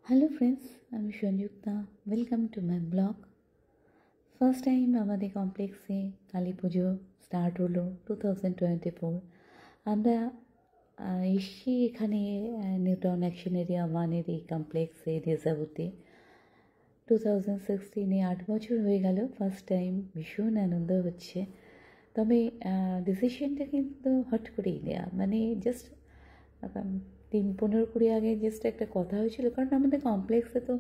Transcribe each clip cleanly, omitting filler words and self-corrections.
Hello friends, আমি Sanjukta. Welcome to my blog. First time আমাদের কমপ্লেক্সে কালী পুজো স্টার্ট হলো 2024। আমরা এসছি এখানে নিউটাউন অ্যাকশন এরিয়া 1-এর এই কমপ্লেক্সে রেজাবুতে 2016-এ 8 বছর হয়ে গেল। ফার্স্ট টাইম ভীষণ আনন্দ হচ্ছে। তবে ডিসিশনটা কিন্তু হট করেই নেওয়া, মানে জাস্ট 15-20 আগে জাস্ট একটা কথা হয়েছিল, কারণ আমাদের কমপ্লেক্সে তো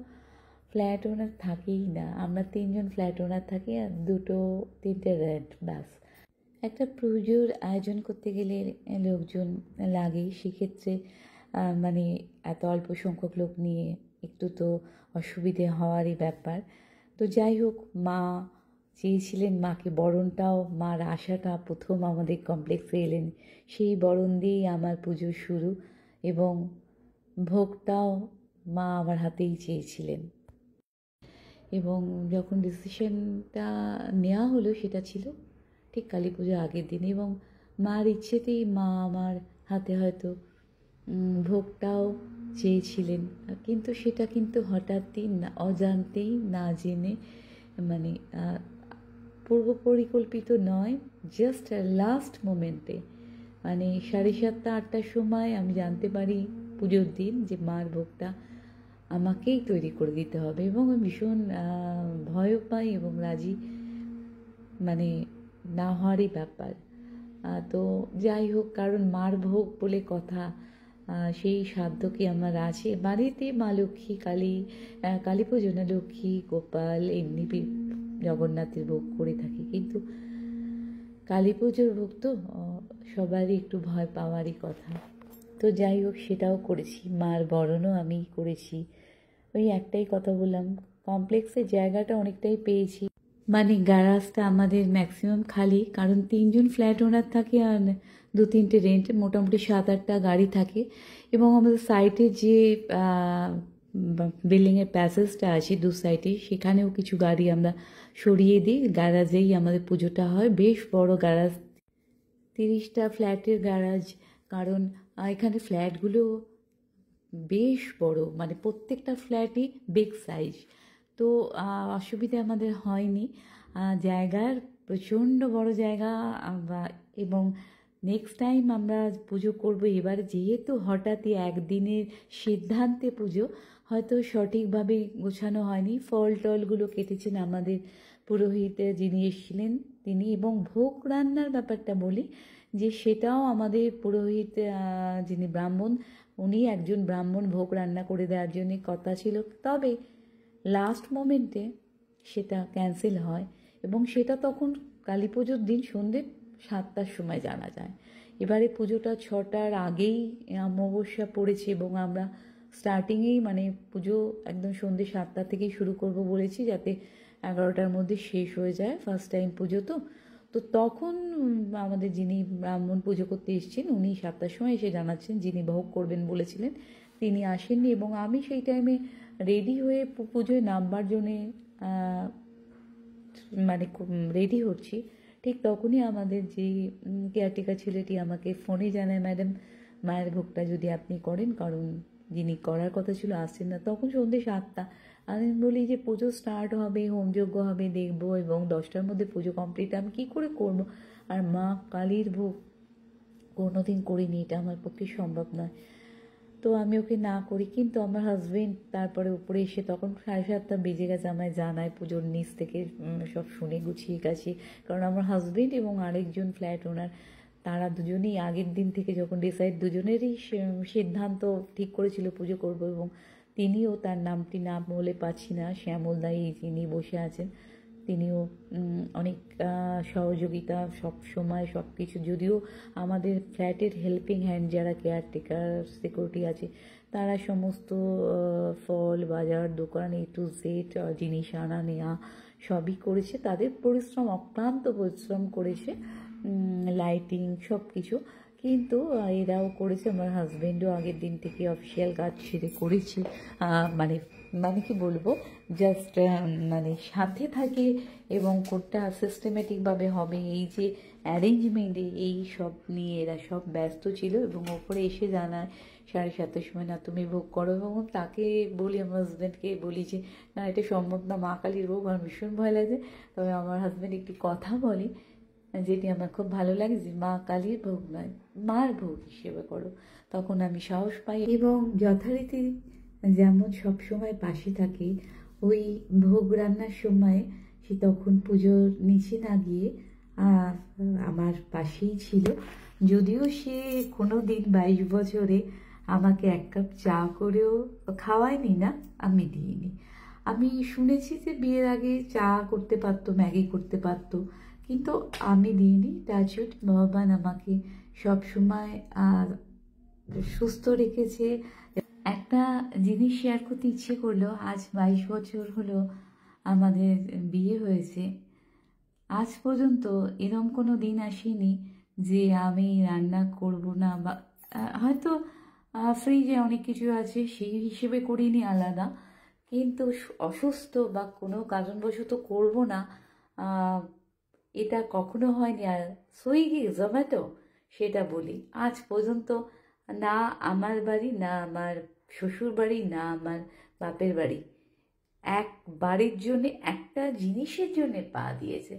ফ্ল্যাট ওনার থাকেই না। আমরা 3জন ফ্ল্যাট ওনার থাকি আর 2-3টে রেন্ট, ব্যাস। একটা পুজোর আয়োজন করতে গেলে লোকজন লাগেই, সেক্ষেত্রে মানে এত অল্প সংখ্যক লোক নিয়ে একটু তো অসুবিধে হওয়ারই ব্যাপার। তো যাই হোক, মা চেয়েছিলেন, মাকে বরণটাও, মার আশাটা প্রথম আমাদের কমপ্লেক্সে এলেন, সেই বরণ দিয়েই আমার পুজো শুরু, এবং ভোগটাও মা আমার হাতেই চেয়েছিলেন। এবং যখন ডিসিশনটা নেওয়া হলো সেটা ছিল ঠিক কালী পুজো আগের দিন, এবং মার ইচ্ছেতেই মা আমার হাতে হয়তো ভোগটাও চেয়েছিলেন, কিন্তু সেটা কিন্তু হঠাৎই না, অজান্তেই, না জেনে, মানে পূর্ব পরিকল্পিত নয়, জাস্ট লাস্ট মোমেন্টে, মানে 7:30-8টার সময় আমি জানতে পারি পুজোর দিন যে মার ভোগটা আমাকেই তৈরি করে দিতে হবে, এবং আমি ভীষণ ভয়ও পাই এবং রাজি, মানে না হওয়ারই ব্যাপার। তো যাই হোক, কারণ মার ভোগ বলে কথা, সেই সাধ্য কি আমার আছে। বাড়িতে মা লক্ষ্মী, কালী পুজো না, লক্ষ্মী, গোপাল, এমনি জগন্নাথের ভোগ করে থাকি, কিন্তু কালী পুজোর ভোগ তো সবারই একটু ভয় পাওয়ারই কথা। তো যাই হোক, সেটাও করেছি, মার বরণও আমি করেছি। ওই একটাই কথা বললাম, কমপ্লেক্সের জায়গাটা অনেকটাই পেয়েছি, মানে গ্যারাজটা আমাদের ম্যাক্সিমাম খালি, কারণ 3জন ফ্ল্যাট ওনার থাকে আর 2-3টে রেন্ট, মোটামুটি 7-8টা গাড়ি থাকে। এবং আমাদের সাইডে যে বিল্ডিংয়ের প্যাসেজটা আছে দু সাইডে, সেখানেও কিছু গাড়ি আমরা সরিয়ে দিই, গ্যারাজেই আমাদের পুজোটা হয়। বেশ বড় গ্যারাজ, 30টা ফ্ল্যাটের গ্যারাজ, কারণ এখানে ফ্ল্যাটগুলো বেশ বড়, মানে প্রত্যেকটা ফ্ল্যাটই বিগ সাইজ। তো অসুবিধা আমাদের হয়নি, জায়গার প্রচণ্ড বড় জায়গা। এবং নেক্সট টাইম আমরা পুজো করব এবার, যেহেতু হঠাৎই একদিনের সিদ্ধান্তে পুজো, হয়তো সঠিকভাবে গোছানো হয়নি, ফল টলগুলো কেটেছেন আমাদের পুরোহিত যিনি এসেছিলেন তিনি। এবং ভোগ রান্নার ব্যাপারটা বলি, যে সেটাও আমাদের পুরোহিত যিনি ব্রাহ্মণ, উনি একজন ব্রাহ্মণ, ভোগ রান্না করে দেওয়ার জন্য কথা ছিল, তবে লাস্ট মোমেন্টে সেটা ক্যান্সেল হয়, এবং সেটা তখন কালী পুজোর দিন সন্ধ্যে 7টার সময় জানা যায়। এবারে পুজোটা 6টার আগেই অমাবস্যা পড়েছে, এবং আমরা স্টার্টিংয়েই, মানে পুজো একদম সন্ধ্যে 7টা থেকেই শুরু করব বলেছি, যাতে 11টার মধ্যে শেষ হয়ে যায়। ফার্স্ট টাইম পুজো তো তখন আমাদের যিনি ব্রাহ্মণ পুজো করতে এসেছেন, উনি 7টার সময় এসে জানাচ্ছেন, যিনি ভোগ করবেন বলেছিলেন তিনি আসেননি, এবং আমি সেই টাইমে রেডি হয়ে পুজোয় নামবার জন্যে মানে রেডি হচ্ছি। ঠিক তখনই আমাদের যে কেয়ারটেকার ছেলেটি আমাকে ফোনে জানায়, ম্যাডাম মায়ের ভোগটা যদি আপনি করেন, কারণ যিনি করার কথা ছিল আসছেন না। তখন সন্ধ্যে 7টা, আমি বলি যে পুজো স্টার্ট হবে, হোমযজ্ঞ হবে, দেখবো, এবং 10টার মধ্যে পুজো কমপ্লিট আমি কী করে করবো? আর মা কালীর ভোগ কোনোদিন করিনি, এটা আমার পক্ষে সম্ভব নয়। তো আমি ওকে না করি, কিন্তু আমার হাজবেন্ড তারপরে উপরে এসে, তখন 7:30 বেজে গেছে, আমায় জানায় পুজোর নিচ থেকে সব শুনে গুছিয়ে গেছি। কারণ আমার হাজবেন্ড এবং আরেকজন ফ্ল্যাট ওনার, তারা দুজনেই আগের দিন থেকে যখন ডিসাইড, দুজনেরই সিদ্ধান্ত ঠিক করেছিল পুজো করব, এবং তিনিও, তার নামটি না বলে পাচ্ছি না, শ্যামল দাই যিনি বসে আছেন, তিনিও অনেক সহযোগিতা সব সময়, সব কিছু। যদিও আমাদের ফ্ল্যাটের হেল্পিং হ্যান্ড যারা কেয়ারটেকার, সিকিউরিটি আছে, তারা সমস্ত ফল, বাজার, দোকান, A to Z জিনিস আনা নেওয়া সবই করেছে, তাদের পরিশ্রম, অক্লান্ত পরিশ্রম করেছে, লাইটিং সব কিছু, কিন্তু এরাও করেছে। আমার হাজব্যান্ডও আগের দিন থেকে অফিসিয়াল কাজ সেরে করেছে, মানে মানে কি বলবো, জাস্ট মানে সাথে থাকে, এবং কোনটা সিস্টেমেটিকভাবে হবে, এই যে অ্যারেঞ্জমেন্টে, এই সব নিয়ে এরা সব ব্যস্ত ছিল। এবং ওপরে এসে জানায় 7:30 সময় না তুমি ভোগ করো, এবং তাকে বলি, আমার হাজব্যান্ডকে বলি যে না, এটা সম্ভব না, মা কালীর ভোগ, আমার ভীষণ ভয় লাগে। তবে আমার হাজব্যান্ড একটি কথা বলে যেটি আমার খুব ভালো লাগে, যে মা কালীর ভোগ নয়, মার ভোগ হিসেবে করো। তখন আমি সাহস পাই এবং যথারীতি যেমন সবসময় পাশে থাকি, ওই ভোগ রান্নার সময় সে তখন পুজোর নিচে না গিয়ে আমার পাশেই ছিল। যদিও সে কোনো দিন 22 বছরে আমাকে 1 কাপ চা করেও খাওয়ায়নি, না আমি দিইনি। আমি শুনেছি যে বিয়ের আগে চা করতে পারতো, ম্যাগি করতে পারতো, কিন্তু আমি দিইনি। টাচউড, ভগবান আমাকে সবসময় সুস্থ রেখেছে। একটা জিনিস শেয়ার করতে ইচ্ছে করলো, আজ 22 বছর হলো আমাদের বিয়ে হয়েছে, আজ পর্যন্ত এরম কোনো দিন আসেনি যে আমি রান্না করব না, বা হয়তো ফ্রিজে অনেক কিছু আছে সেই হিসেবে করিনি আলাদা, কিন্তু অসুস্থ বা কোনো কারণবশত করব না, এটা কখনো হয়নি। আর সুইগি, জোম্যাটো সেটা বলি, আজ পর্যন্ত না আমার বাড়ি, না আমার শ্বশুর বাড়ি, না আমার বাপের বাড়ি এক বাড়ির জন্যে, একটা জিনিসের জন্যে পা দিয়েছে।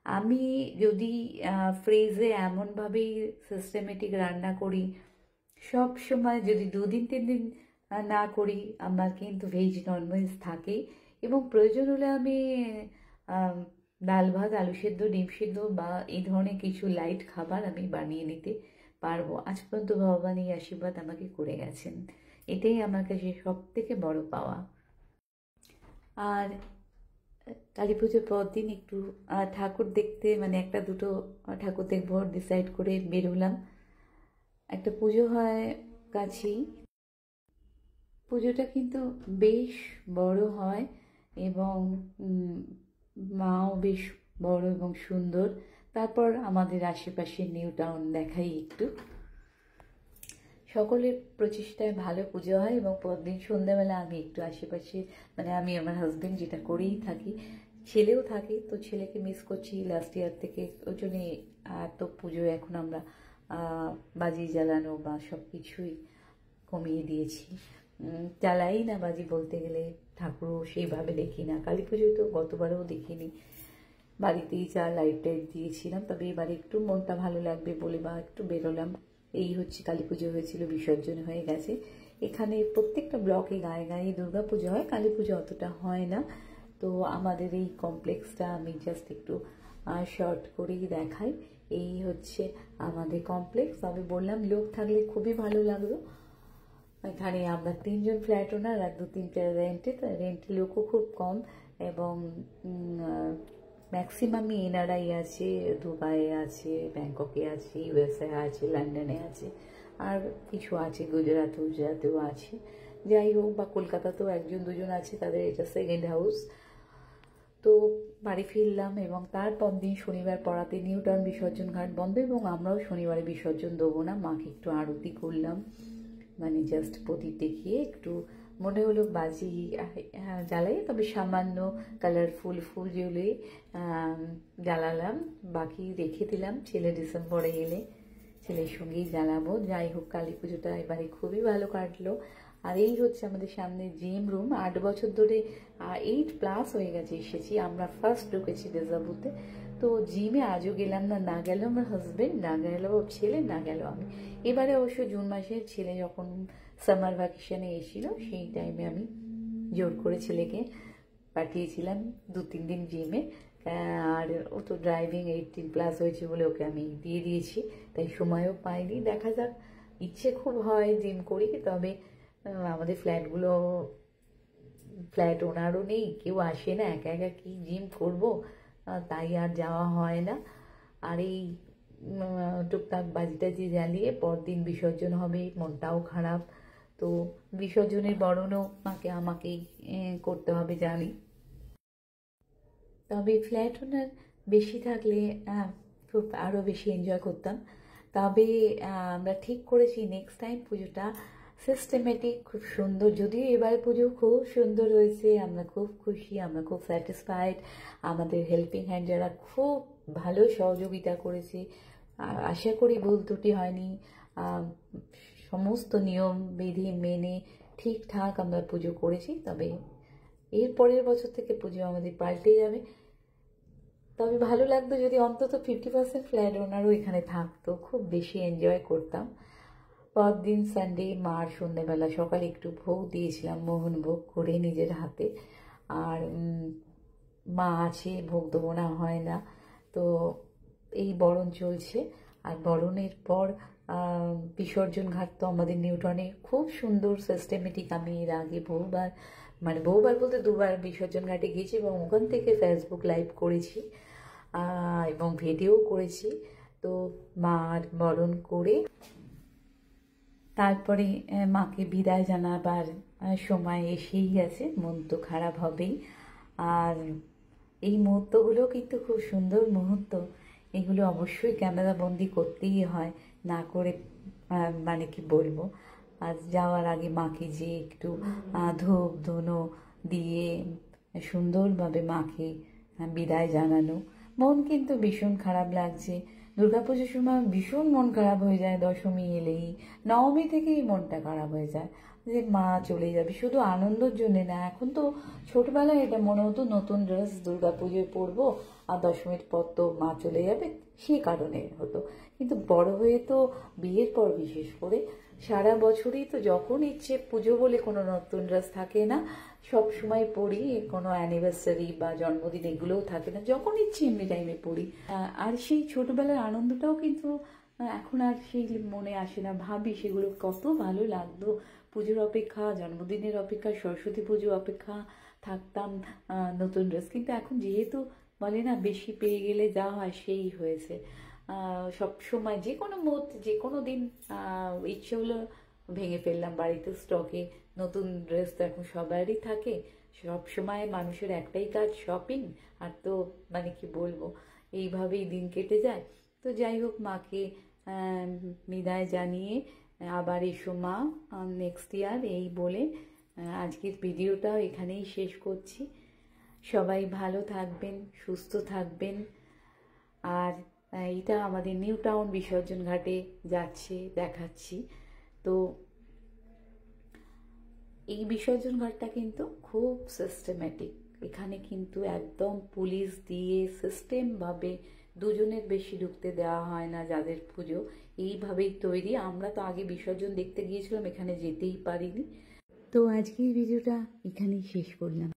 আমি যদি ফ্রিজে এমনভাবেই সিস্টেমেটিক রান্না করি, সব সময় যদি 2 দিন 3 দিন না করি, আমার কিন্তু ভেজ ননভেজ থাকেই, এবং প্রয়োজন হলে আমি ডাল ভাত, আলু সেদ্ধ, ডিম সেদ্ধ বা এই ধরনের কিছু লাইট খাবার আমি বানিয়ে নিতে পারবো। আজ পর্যন্ত ভগবান এই আশীর্বাদ আমাকে করে গেছেন, এটাই আমার কাছে সব থেকে বড় পাওয়া। আর কালী পুজোর পর দিন একটু ঠাকুর দেখতে, মানে 1-2 ঠাকুর দেখবো ডিসাইড করে বেরোলাম। একটা পুজো হয় কাছেই, পুজোটা কিন্তু বেশ বড় হয় এবং মাও বেশ বড় এবং সুন্দর। তারপর আমাদের আশেপাশে নিউ টাউন দেখাই একটু। সকলের প্রচেষ্টায় ভালো পুজো হয়, এবং পরদিন সন্ধ্যাবেলা আমি একটু আশেপাশে, মানে আমি আমার হাজব্যান্ড যেটা করেই থাকি, ছেলেও থাকে, তো ছেলেকে মিস করছি লাস্ট ইয়ার থেকে, ওই জন্যে তো পুজোয় এখন আমরা বাজি জ্বালানো বা সব কিছুই কমিয়ে দিয়েছি, জ্বালাই না বাজি বলতে গেলে, ঠাকুরও সেইভাবে দেখি না। কালী পুজোয় তো গতবারও দেখিনি, বাড়িতেই যা লাইট টাইট দিয়েছিলাম, তবে এবারে একটু মনটা ভালো লাগবে বলে বা একটু বেরোলাম। এই হচ্ছে কালী পুজো হয়েছিল, বিসর্জন হয়ে গেছে। এখানে প্রত্যেকটা ব্লকে গায়ে গায়ে দুর্গা পুজো হয়, কালী পুজো অতটা হয় না। তো আমাদের এই কমপ্লেক্সটা আমি জাস্ট একটু শর্ট করেই দেখাই। এই হচ্ছে আমাদের কমপ্লেক্স। আমি বললাম লোক থাকলে খুবই ভালো লাগলো। এখানে আমরা 3 জন ফ্ল্যাট ওনার আর 2-3টে রেন্টে, রেন্ট লোকও খুব কম, এবং ম্যাক্সিমামই এনআরআই আছে, দুবাইয়ে আছে, ব্যাংককে আছে, ইউএসএ আছে, লন্ডনে আছে, আর কিছু আছে গুজরাটেও আছে। যাই হোক, বা কলকাতাতেও 1-2 জন আছে, তাদের এটা সেকেন্ড হাউস। তো বাড়ি ফিরলাম, এবং তারপর দিন শনিবার পড়াতে নিউ টাউন বিসর্জন ঘাট বন্ধ, এবং আমরাও শনিবারে বিসর্জন দেবো না। মাকে একটু আরতি করলাম, মানে জাস্ট প্রদীপ দেখিয়ে একটু, মনে হলো বাজি জ্বালাই, তবে সামান্য কালারফুল ফুল জ্বলে জ্বালালাম, বাকি রেখে দিলাম ছেলে ডিসেম্বরে এলে ছেলের সঙ্গেই জ্বালাবো। যাই হোক, কালী পুজোটা এবারে খুবই ভালো কাটলো। আর এই হচ্ছে আমাদের সামনে জিম রুম। 8 বছর ধরে 8+ হয়ে গেছে এসেছি, আমরা ফার্স্ট ঢুকেছি দেজাবুতে। তো জিমে আজও গেলাম না, না গেল আমার হাজবেন্ড, না গেল ছেলে, না গেল আমি। এবারে অবশ্য জুন মাসে ছেলে যখন সামার ভ্যাকেশনে এসেছিল, সেই টাইমে আমি জোর করে ছেলেকে পাঠিয়েছিলাম 2-3 দিন জিমে। আর ও তো ড্রাইভিং 18+ হয়েছে বলে ওকে আমি দিয়ে দিয়েছি, তাই সময়ও পাইনি। দেখা যাক, ইচ্ছে খুব হয় জিম করি, তবে আমাদের ফ্ল্যাট ওনারও নেই, কেউ আসে না, একা একা কি জিম করব, তাই আর যাওয়া হয় না। আর এই টুকটাক বাজিটাজি জ্বালিয়ে পরদিন বিসর্জন হবে, মনটাও খারাপ। তো বিসর্জনের বরণও আমাকেই করতে হবে জানি, তবে ফ্ল্যাট ওনার বেশি থাকলে খুব আরও বেশি এনজয় করতাম। তবে আমরা ঠিক করেছি নেক্সট টাইম পুজোটা সিস্টেমেটিক, খুব সুন্দর। যদিও এবার পুজো খুব সুন্দর হয়েছে, আমরা খুব খুশি, আমরা খুব স্যাটিসফাইড। আমাদের হেল্পিং হ্যান্ড যারা খুব ভালো সহযোগিতা করেছে, আশা করি ভুল ত্রুটি হয়নি। সমস্ত নিয়ম বিধি মেনে ঠিকঠাক আমরা পুজো করেছি। তবে এর পরের বছর থেকে পুজো আমাদের পাল্টে যাবে। তবে ভালো লাগতো যদি অন্তত 50% ফ্ল্যাট ওনারও এখানে থাকতো, খুব বেশি এনজয় করতাম। পরদিন সানডে মার সন্ধ্যেবেলা সকালে একটু ভোগ দিয়েছিলাম, মোহন ভোগ করে নিজের হাতে। আর মা আছে, ভোগ দেবো না হয় না, তো এই বরণ চলছে। আর বরণের পর বিসর্জন ঘাট তো আমাদের নিউটনে খুব সুন্দর সিস্টেমেটিক। আমি এর আগে বহুবার বলতে দুবার বিসর্জন ঘাটে গেছি এবং ওখান থেকে ফেসবুক লাইভ করেছি এবং ভিডিও করেছি। তো মার বরণ করে তারপরে মাকে বিদায় জানাবার সময় এসেই গেছে। মন তো খারাপ হবেই। আর এই মুহূর্তগুলো কিন্তু খুব সুন্দর মুহূর্ত, এগুলো অবশ্যই ক্যামেরা বন্দি করতেই হয়, না করে মানে কি বলবো। আজ যাওয়ার আগে মাকে যে একটু ধূপ ধুনো দিয়ে সুন্দরভাবে মাকে বিদায় জানানো। মন কিন্তু ভীষণ খারাপ লাগছে। দুর্গাপুজোর সময় ভীষণ মন খারাপ হয়ে যায়, দশমী এলেই, নবমী থেকেই মনটা খারাপ হয়ে যায় যে মা চলে যাবে। শুধু আনন্দের জন্যে না, এখন তো ছোটবেলায় এটা মনে হতো নতুন ড্রেস দুর্গাপুজোয় পরবো আর দশমীর পর তো মা চলে যাবে, সেই কারণে হতো। কিন্তু বড় হয়ে তো বিয়ের পর বিশেষ করে সারা বছরই তো যখন ইচ্ছে, পুজো বলে কোনো নতুন ড্রেস থাকে না, সব সময় পরি। কোনো অ্যানিভার্সারি বা জন্মদিন এগুলোও থাকে না, যখন ইচ্ছে এমনি টাইমে পরি। আর সেই ছোটবেলার আনন্দটাও কিন্তু এখন আর সেই মনে আসে না। ভাবি সেগুলো কত ভালো লাগতো। পুজোর অপেক্ষা, জন্মদিনের অপেক্ষা, সরস্বতী পুজো অপেক্ষা থাকতাম নতুন ড্রেস। কিন্তু এখন যেহেতু বলে না বেশি পেয়ে গেলে যা হয় সেই হয়েছে। সব সময় যে কোনো মুহূর্তে যে কোনো দিন ইচ্ছে হলো ভেঙে ফেললাম। বাড়িতে স্টকে নতুন ড্রেস তো এখন সবারই থাকে। সব সময় মানুষের একটাই কাজ শপিং, আর তো মানে কি বলবো, এইভাবেই দিন কেটে যায়। তো যাই হোক, মাকে বিদায় জানিয়ে আবার এসো মা নেক্সট ইয়ার, এই বলে আজকের ভিডিওটাও এখানেই শেষ করছি। সবাই ভালো থাকবেন, সুস্থ থাকবেন। আর এটা আমাদের নিউ টাউন বিসর্জন ঘাটে যাচ্ছে দেখাচ্ছি। তো এই বিসর্জন ঘাটটা কিন্তু খুব সিস্টেমেটিক। এখানে কিন্তু একদম পুলিশ দিয়ে সিস্টেমভাবে দুজনের বেশি ঢুকতে দেওয়া হয় না। যাদের পুজো এইভাবেই তৈরি। আমরা তো আগে বিসর্জন দেখতে গিয়েছিলাম, এখানে যেতেই পারিনি। তো আজকের ভিডিওটা এখানেই শেষ করলাম।